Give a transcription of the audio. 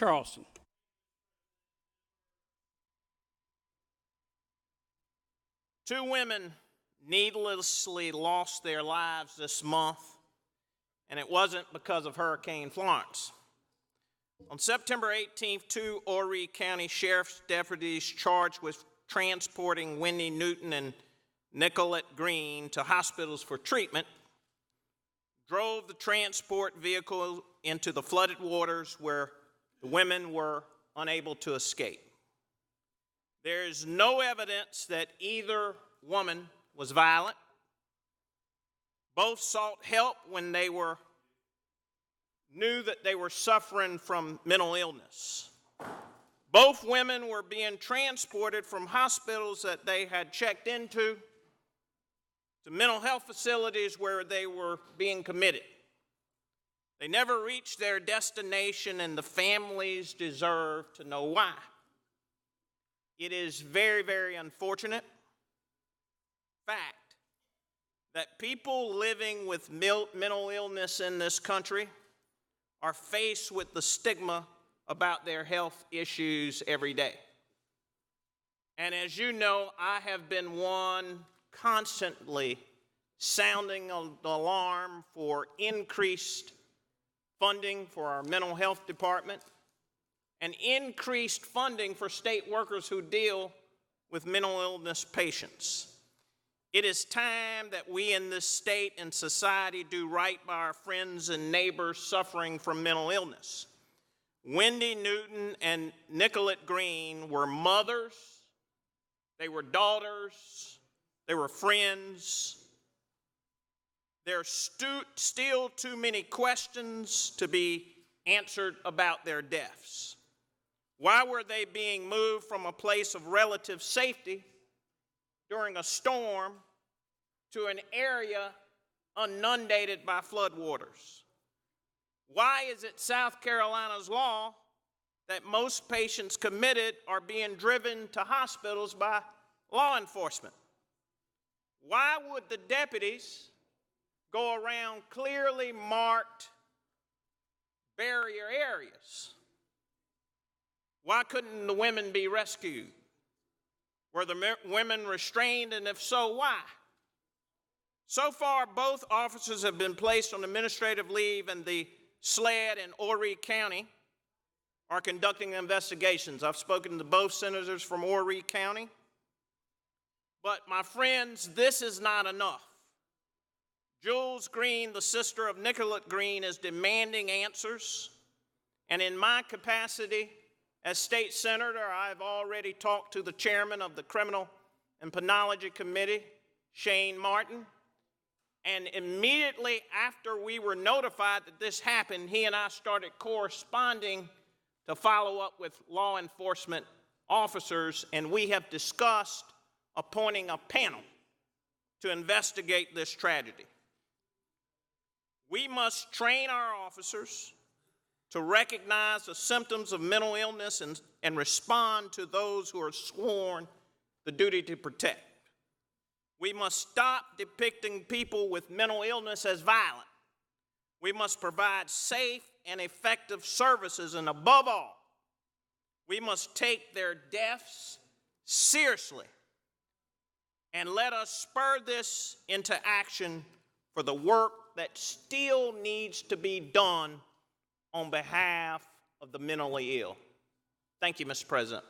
Charleston. Two women needlessly lost their lives this month, and it wasn't because of Hurricane Florence. On September 18th, two Horry County Sheriff's deputies charged with transporting Wendy Newton and Nicolette Green to hospitals for treatment drove the transport vehicle into the flooded waters where the women were unable to escape. There is no evidence that either woman was violent. Both sought help when they knew that they were suffering from mental illness. Both women were being transported from hospitals that they had checked into to mental health facilities where they were being committed. They never reached their destination, and the families deserve to know why. It is very, very unfortunate fact that people living with mental illness in this country are faced with the stigma about their health issues every day. And as you know, I have been one constantly sounding the alarm for increased funding for our mental health department and increased funding for state workers who deal with mental illness patients. It is time that we in this state and society do right by our friends and neighbors suffering from mental illness. Wendy Newton and Nicolette Green were mothers, they were daughters, they were friends. There are still too many questions to be answered about their deaths. Why were they being moved from a place of relative safety during a storm to an area inundated by floodwaters? Why is it South Carolina's law that most patients committed are being driven to hospitals by law enforcement? Why would the deputies go around clearly marked barrier areas? Why couldn't the women be rescued? Were the women restrained, and if so, why? So far, both officers have been placed on administrative leave, and the SLED and Horry County are conducting investigations. I've spoken to both senators from Horry County. But my friends, this is not enough. Jules Green, the sister of Nicolette Green, is demanding answers. And in my capacity as state senator, I've already talked to the chairman of the Criminal and Penology Committee, Shane Martin. And immediately after we were notified that this happened, he and I started corresponding to follow up with law enforcement officers, and we have discussed appointing a panel to investigate this tragedy. We must train our officers to recognize the symptoms of mental illness and respond to those who are sworn the duty to protect. We must stop depicting people with mental illness as violent. We must provide safe and effective services, and above all, we must take their deaths seriously. And let us spur this into action for the work that still needs to be done on behalf of the mentally ill. Thank you, Mr. President.